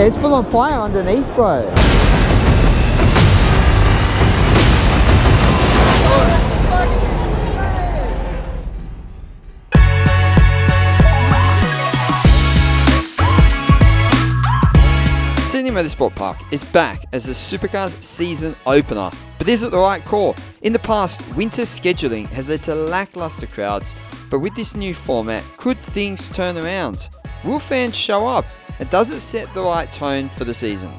it's full on fire underneath, bro. Sydney Motorsport Park is back as the Supercars season opener, but is it the right call? In the past, winter scheduling has led to lackluster crowds, but with this new format, could things turn around? Will fans show up? And does it set the right tone for the season?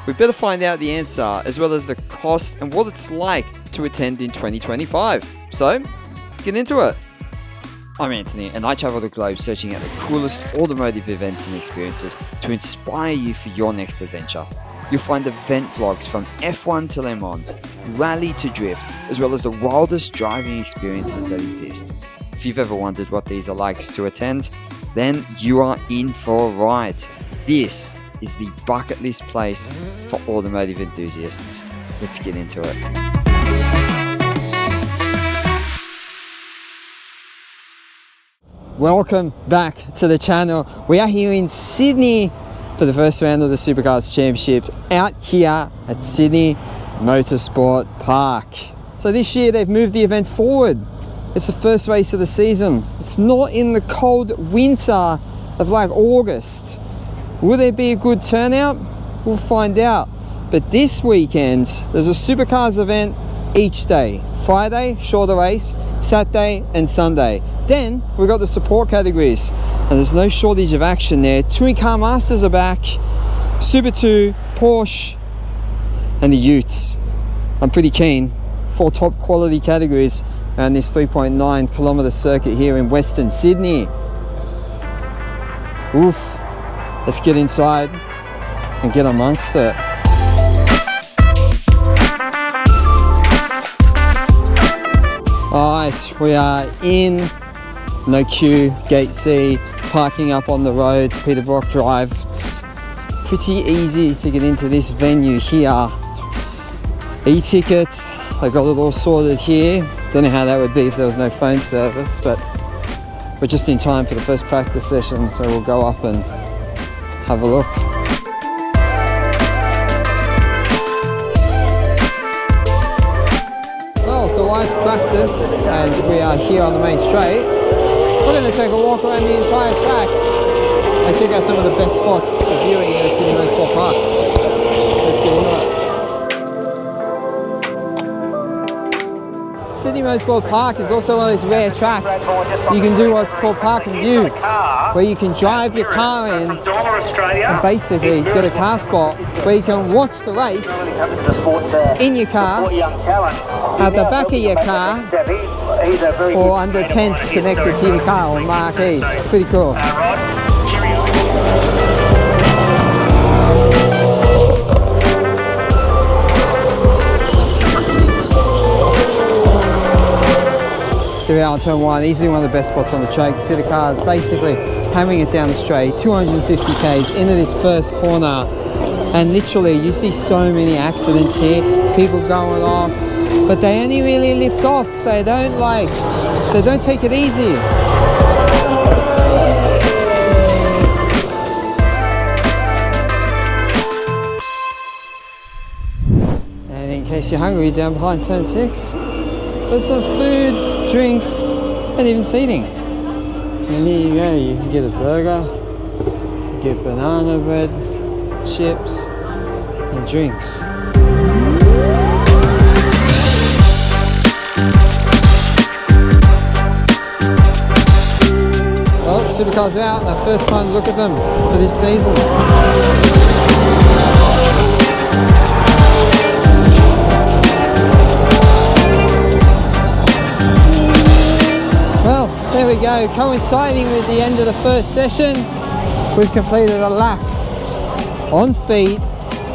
We better find out the answer, as well as the cost and what it's like to attend in 2025. So, let's get into it. I'm Anthony, and I travel the globe searching out the coolest automotive events and experiences to inspire you for your next adventure. You'll find event vlogs from F1 to Le Mans, rally to drift, as well as the wildest driving experiences that exist. If you've ever wondered what these are like to attend, then you are in for a ride. This is the bucket list place for automotive enthusiasts. Let's get into it. Welcome back to the channel. We are here in Sydney for the first round of the Supercars Championship out here at Sydney Motorsport Park. So this year they've moved the event forward. It's the first race of the season. It's not in the cold winter of like August. Will there be a good turnout? We'll find out. But this weekend there's a Supercars event each day. Friday, shorter race, Saturday and Sunday. Then we've got the support categories, and there's no shortage of action there. Touring Car Masters are back, Super 2, Porsche, and the Utes. I'm pretty keen. 4 top quality categories around this 3.9 kilometre circuit here in Western Sydney. Oof, let's get inside and get amongst it. Alright, we are in no queue, gate C, parking up on the roads, Peterbrook Drive. It's pretty easy to get into this venue here. E-tickets, I got it all sorted here. Don't know how that would be if there was no phone service, but we're just in time for the first practice session, so we'll go up and have a look. Well, so while it's practice and we are here on the main straight, we're going to take a walk around the entire track and check out some of the best spots of viewing at Sydney Motorsport Park. Let's get into it. Sydney Motorsport Park is also one of those rare tracks. You can do what's called park and view, where you can drive your car in and basically get a car spot where you can watch the race in your car, at the back of your car, or under tents connected to your car or marquees. Pretty cool. So we're out on turn 1, easily one of the best spots on the track. You see the cars basically hammering it down the straight, 250 k's into this first corner. And literally you see so many accidents here, people going off, but they only really lift off. They don't take it easy. And in case you're hungry, down behind turn 6, there's some food, drinks, and even seating. And here you go, you can get a burger, get banana bread, chips, and drinks. Well, the Supercars are out, and our first time to look at them for this season. There we go, coinciding with the end of the first session, we've completed a lap on feet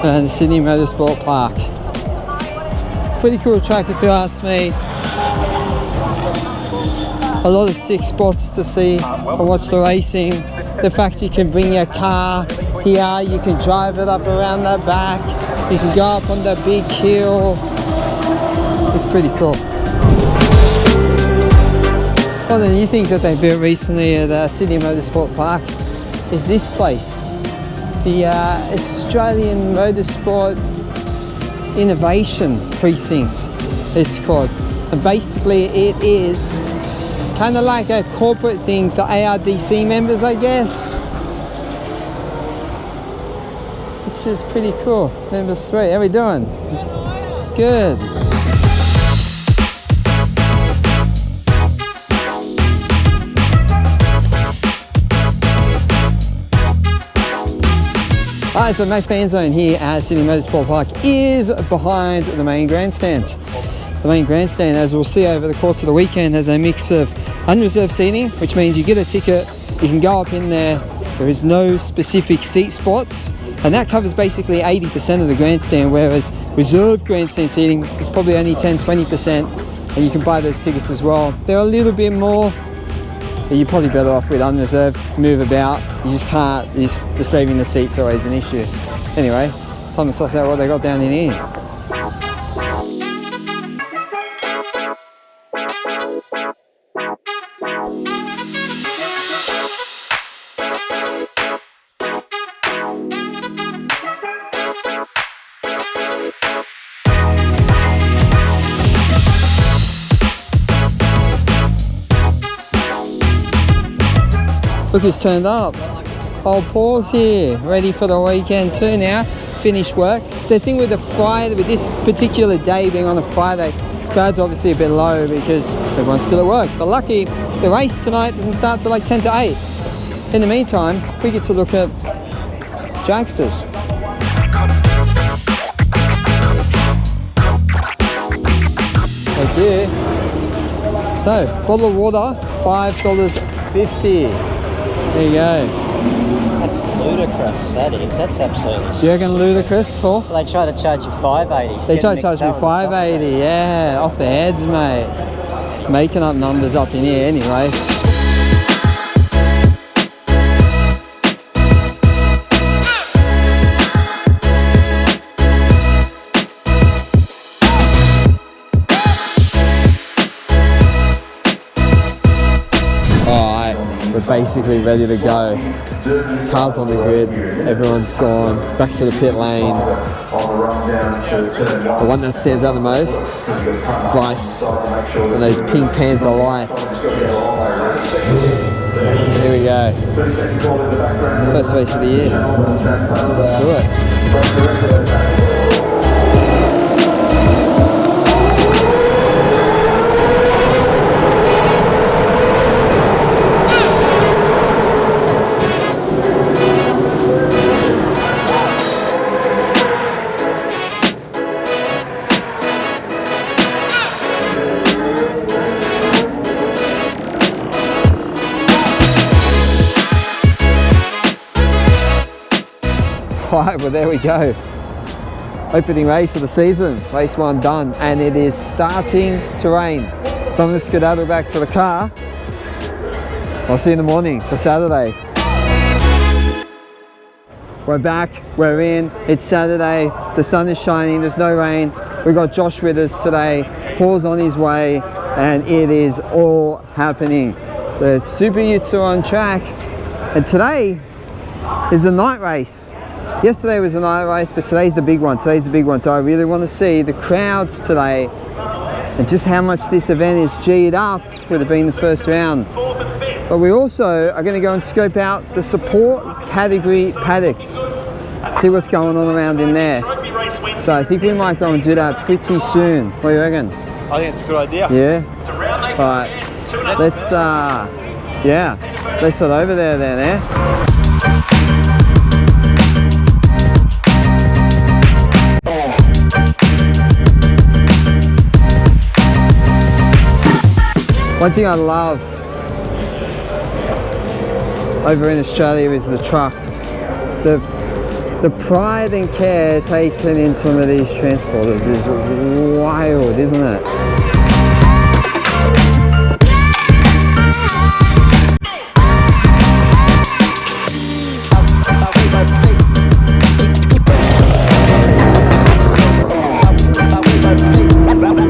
around the Sydney Motorsport Park. Pretty cool track if you ask me. A lot of sick spots to see and watch the racing. The fact you can bring your car here, you can drive it up around the back, you can go up on the big hill. It's pretty cool. One of the new things that they built recently at Sydney Motorsport Park is this place. the Australian Motorsport Innovation Precinct, it's called. And basically it is kind of like a corporate thing for ARDC members, I guess. Which is pretty cool. Members 3, how we doing? Good. Alright, so my fan zone here at Sydney Motorsport Park is behind the main grandstands. The main grandstand, as we'll see over the course of the weekend, has a mix of unreserved seating, which means you get a ticket, you can go up in there, there is no specific seat spots, and that covers basically 80% of the grandstand, whereas reserved grandstand seating is probably only 10-20%, and you can buy those tickets as well. They're a little bit more, but you're probably better off with unreserved, move about, you just can't, the saving the seats always an issue. Anyway, time to suss out what they got down in here. Look who's turned up. Old Paul's here, ready for the weekend too now. Finished work. The thing with the Friday, with this particular day being on a Friday, crowd's obviously a bit low because everyone's still at work. But lucky, the race tonight doesn't start till like 10 to 8. In the meantime, we get to look at dragsters. Right there. So, bottle of water, $5.50. There you go. That's ludicrous, that is. That's absolutely You reckon ludicrous, Paul? Well, they try to charge you $5.80. They try to charge me $5.80, yeah. Off the heads, mate. Making up numbers up in here anyway. We're basically ready to go. Cars on the grid, everyone's gone, back to the pit lane. The one that stands out the most, Bryce, and those Pink Panther lights. Here we go. First race of the year. Let's do it. Right, well there we go. Opening race of the season, race 1 done, and it is starting to rain. So I'm going to skedaddle back to the car. I'll see you in the morning for Saturday. We're back, we're in, it's Saturday, the sun is shining, there's no rain. We've got Josh with us today, Paul's on his way, and it is all happening. The Super Utes are on track, and today is the night race. Yesterday was a night race, but today's the big one. Today's the big one. So I really want to see the crowds today and just how much this event is G'd up with it being the first round. But we also are going to go and scope out the support category paddocks. See what's going on around in there. So I think we might go and do that pretty soon. What do you reckon? I think it's a good idea. Yeah? Alright. Let's head over there then, eh? One thing I love over in Australia is the trucks. The pride and care taken in some of these transporters is wild, isn't it?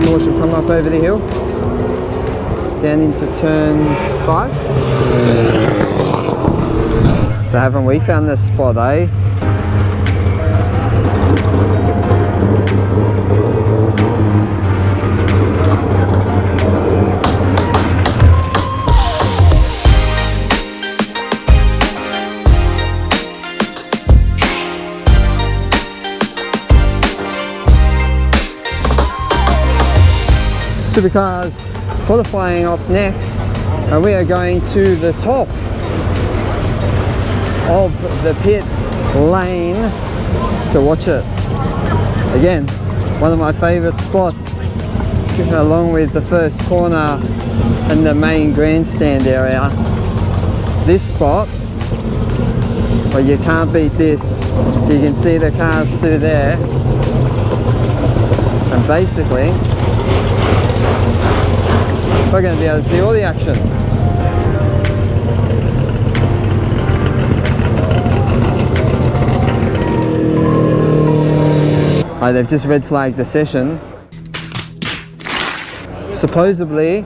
Caution, come up over the hill. Down into turn 5. So haven't we found this spot, eh? Supercars qualifying up next, and we are going to the top of the pit lane to watch it. Again, one of my favorite spots, along with the first corner and the main grandstand area. This spot, well, you can't beat this. You can see the cars through there, and basically we're going to be able to see all the action. Right, they've just red flagged the session. Supposedly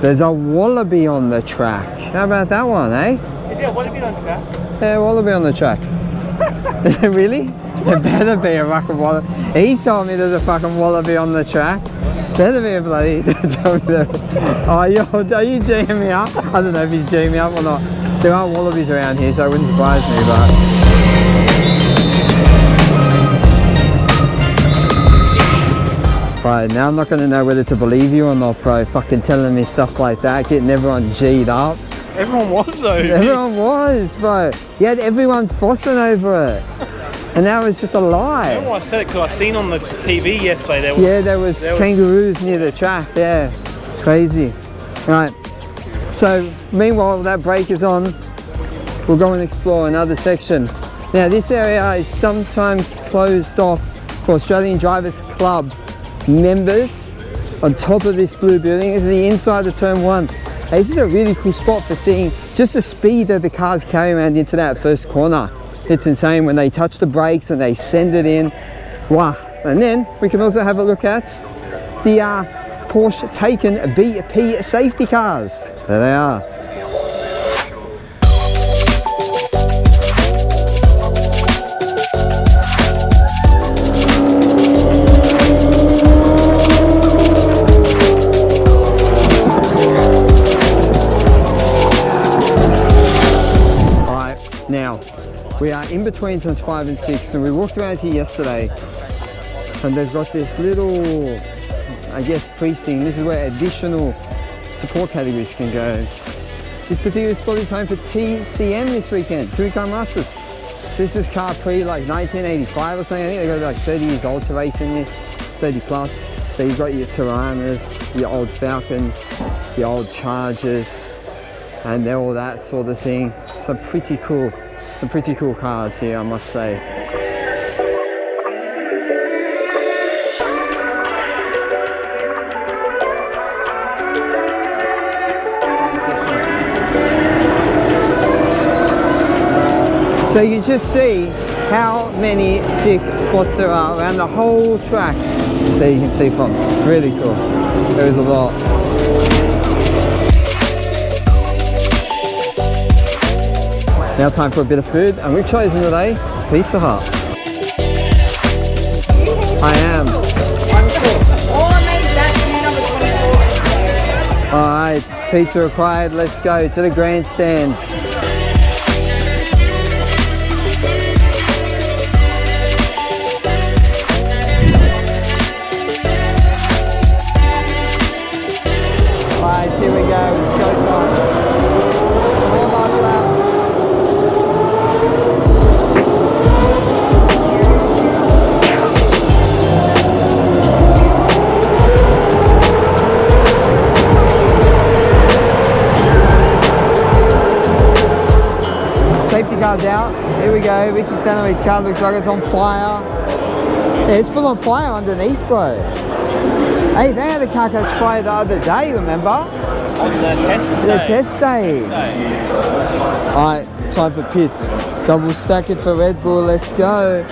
there's a wallaby on the track. How about that one, eh? Is there a wallaby on the track? Yeah, wallaby on the track. Really? There better be a fucking wallaby. He told me there's a fucking wallaby on the track. Better be a bloody... Oh, yo, are you G'ing me up? I don't know if he's G'ing me up or not. There are wallabies around here, so it wouldn't surprise me, but... Right, now I'm not going to know whether to believe you or not, bro. Fucking telling me stuff like that, getting everyone G'd up. Everyone was though. Everyone was, bro. You had everyone frothing over it. And now it's just a lie. Remember I said it because I seen on the TV yesterday there was kangaroos near the track, yeah. Crazy. Right, so meanwhile that break is on, we'll go and explore another section. Now this area is sometimes closed off for Australian Drivers Club members. On top of this blue building, this is the inside of turn 1. Hey, this is a really cool spot for seeing just the speed that the cars carry around into that first corner. It's insane when they touch the brakes and they send it in. Wow. And then we can also have a look at the Porsche Taycan BP safety cars. There they are. Now, we are in between turns 5 and 6, and we walked around here yesterday, and they've got this little, I guess, precinct. This is where additional support categories can go. This particular spot is home for TCM this weekend, Touring Car Masters. So this is car pre like 1985 or something. I think they've got like 30 years old to race in this, 30 plus. So you've got your Tiranas, your old Falcons, your old Chargers, and all that sort of thing. Some pretty cool cars here, I must say. So you can just see how many sick spots there are around the whole track that you can see from. Really cool. There is a lot. Now time for a bit of food, and we've chosen today Pizza Hut. I am. Alright, pizza required, let's go to the grandstands. Alright, here we go, it's go time. Safety car's out. Here we go. Richie Stanley's car looks like it's on fire. Yeah, it's full on fire underneath, bro. Hey, they had a car catch fire the other day, remember? On the test day. Alright, time for pits. Double stack it for Red Bull. Let's go.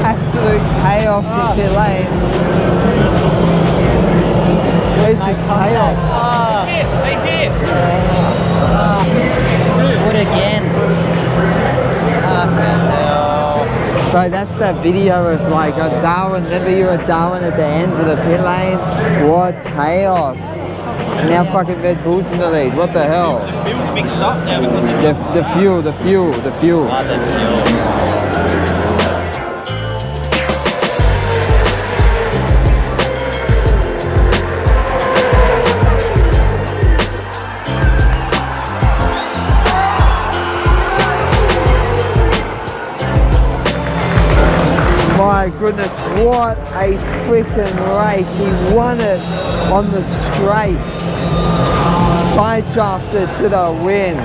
Absolute chaos in pit lane. There's just chaos. Wood again. Bro, that's that video of like a Darwin. Remember you were Darwin at the end of the pit lane? What chaos. And now fucking Red Bull's in the lead. What the hell? The fuel's mixed up now because The fuel. Oh, the fuel. My goodness, what a freaking race. He won it on the straight. Side drafted to the win.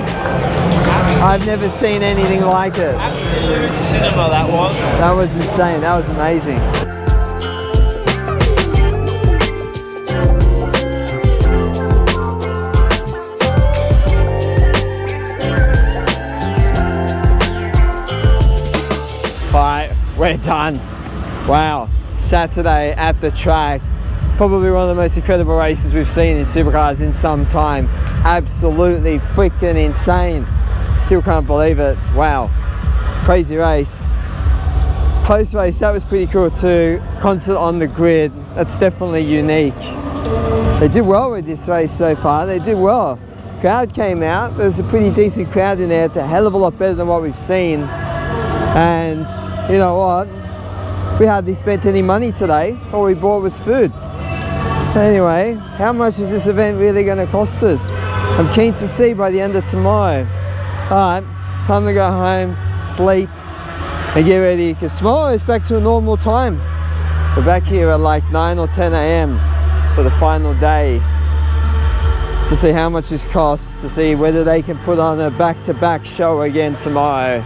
I've never seen anything like it. absolute cinema that was. That was insane. That was amazing. Alright, we're done. Wow, Saturday at the track. Probably one of the most incredible races we've seen in Supercars in some time. Absolutely freaking insane. Still can't believe it. Wow, crazy race. Post race, that was pretty cool too. Concert on the grid, that's definitely unique. They did well with this race so far. They did well. Crowd came out. There was a pretty decent crowd in there. It's a hell of a lot better than what we've seen. And you know what? We hardly spent any money today. All we bought was food. Anyway, how much is this event really going to cost us? I'm keen to see by the end of tomorrow. Alright, time to go home, sleep, and get ready, because tomorrow is back to a normal time. We're back here at like 9 or 10 a.m. for the final day to see how much this costs, to see whether they can put on a back-to-back show again tomorrow.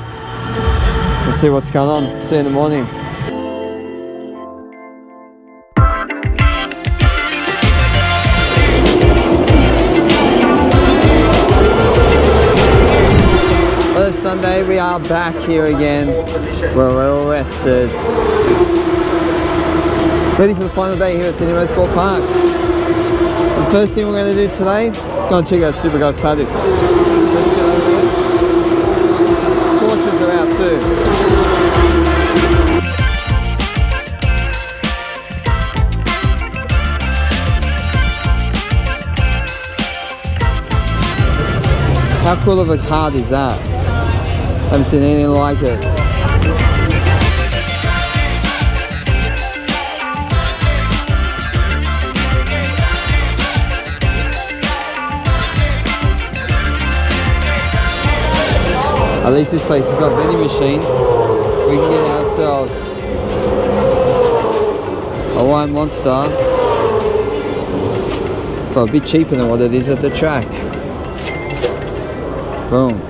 Let's see what's going on. See you in the morning. Sunday, we are back here again. We're well rested. Ready for the final day here at Sydney Motorsport Park. And the first thing we're going to do today, go and check out Supercars paddock. Let's get over there. Porsches are out too. How cool of a card is that? Haven't seen anything like it. At least this place has got a vending machine. We can get ourselves a wine monster for a bit cheaper than what it is at the track. Boom.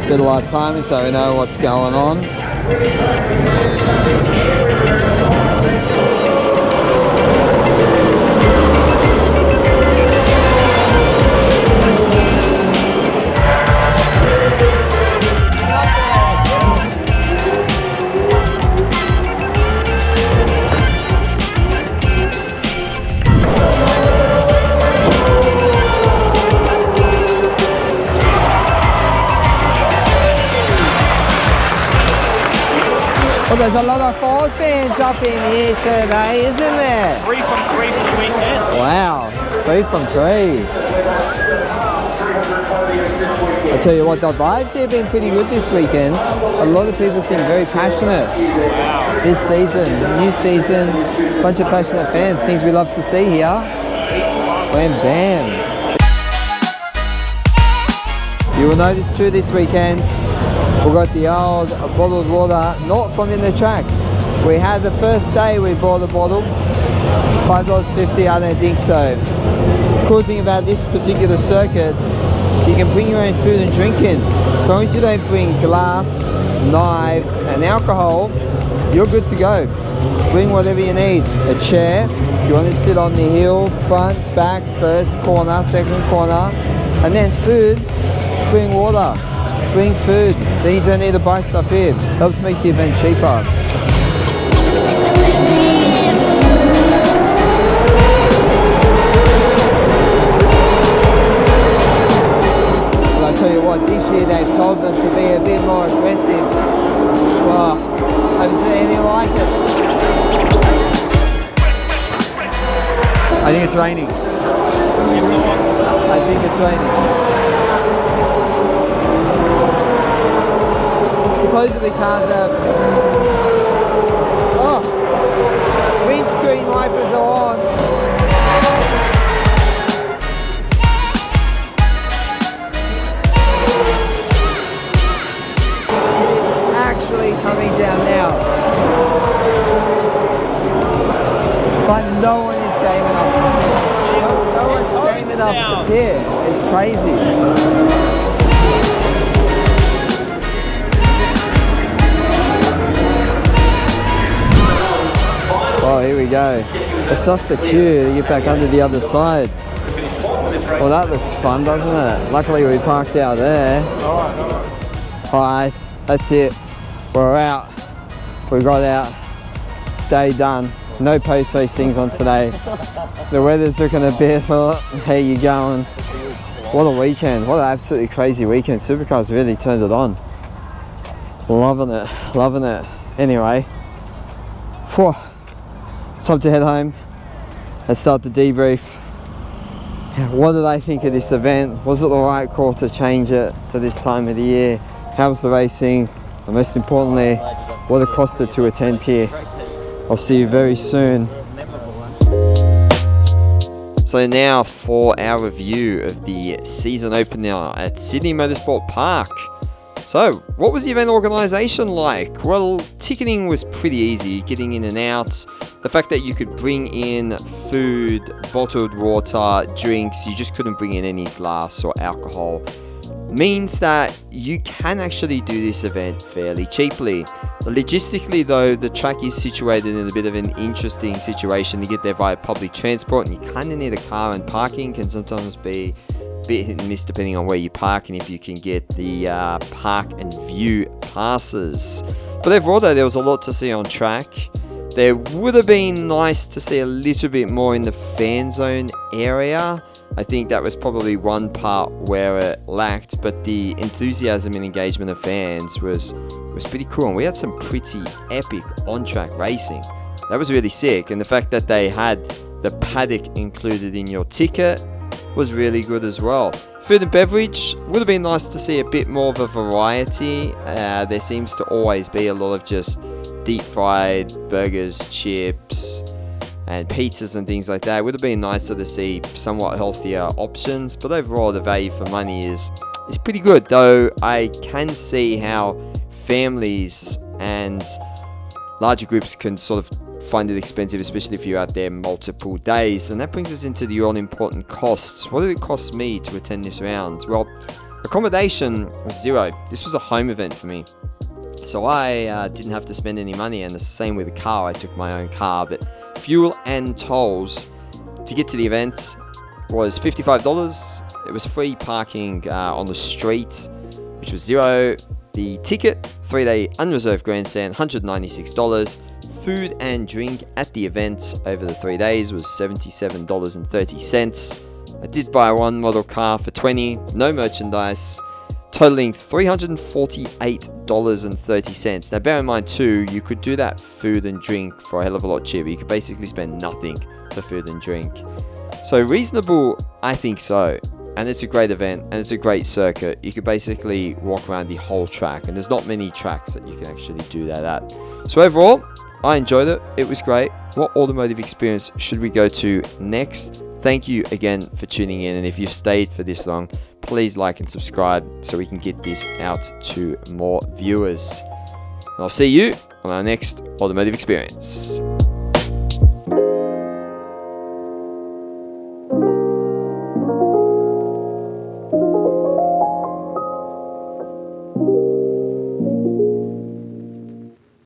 Bit of live timing so we know what's going on. Well, there's a lot of Ford fans up in here today, isn't there? 3 from 3 this weekend. Wow, 3 from 3. I tell you what, the vibes here have been pretty good this weekend. A lot of people seem very passionate this season, new season. Bunch of passionate fans, things we love to see here. Bam, bam. You will notice too this weekend, we got the old bottled water, not from in the track. We had the first day we bought a bottle, $5.50, I don't think so. Cool thing about this particular circuit, you can bring your own food and drink in. As long as you don't bring glass, knives and alcohol, you're good to go. Bring whatever you need. A chair, if you want to sit on the hill, front, back, first corner, second corner, and then food, bring water. Bring food, then you don't need to buy stuff here. Helps make the event cheaper. Well, I tell you what, this year they've told them to be a bit more anything like it. I think it's raining. I think it's raining. Supposedly cars have... Oh! Windscreen wipers are on. Actually coming down now. But no one is game enough to care. No one's game enough to care. It's crazy. Oh, here we go. It's just the queue to get back under the other side. Well, that looks fun, doesn't it? Luckily we parked out there. Alright, that's it. We're out. We got out. Day done. No post-race things on today. The weather's looking a bit... How you going? What a weekend. What an absolutely crazy weekend. Supercars really turned it on. Loving it. Loving it. Anyway. Whew. It's time to head home. Let's start the debrief. What did I think of this event? Was it the right call to change it to this time of the year? How was the racing? And most importantly, what it costed to attend here. I'll see you very soon. So now for our review of the season opener at Sydney Motorsport Park. So, what was the event organisation like? Well, ticketing was pretty easy, getting in and out. The fact that you could bring in food, bottled water, drinks, you just couldn't bring in any glass or alcohol, means that you can actually do this event fairly cheaply. Logistically though, the track is situated in a bit of an interesting situation. To get there via public transport, and you kind of need a car, and parking can sometimes be a bit hit and miss depending on where you park and if you can get the park and view passes. But overall though, there was a lot to see on track. There would have been nice to see a little bit more in the fan zone area. I think that was probably one part where it lacked, but the enthusiasm and engagement of fans was pretty cool, and we had some pretty epic on-track racing. That was really sick, and the fact that they had the paddock included in your ticket was really good as well. Food and beverage, would have been nice to see a bit more of a variety. There seems to always be a lot of just deep fried burgers, chips, and pizzas and things like that. It would have been nicer to see somewhat healthier options, but overall the value for money is pretty good, though I can see how families and larger groups can sort of find it expensive, especially if you're out there multiple days. And that brings us into the all-important costs. What did it cost me to attend this round? Well, accommodation was zero. This was a home event for me, so I didn't have to spend any money, and it's the same with the car. I took my own car, but fuel and tolls to get to the event was $55. It was free parking on the street, which was zero. The ticket, 3-day unreserved grandstand, $196. Food and drink at the event over the 3 days was $77.30. I did buy one model car for $20, no merchandise, totaling $348.30. Now bear in mind too, you could do that food and drink for a hell of a lot cheaper. You could basically spend nothing for food and drink. So reasonable, I think so. And it's a great event, and it's a great circuit. You could basically walk around the whole track, and there's not many tracks that you can actually do that at. So overall, I enjoyed it. It was great. What automotive experience should we go to next? Thank you again for tuning in, and if you've stayed for this long, please like and subscribe so we can get this out to more viewers. And I'll see you on our next automotive experience.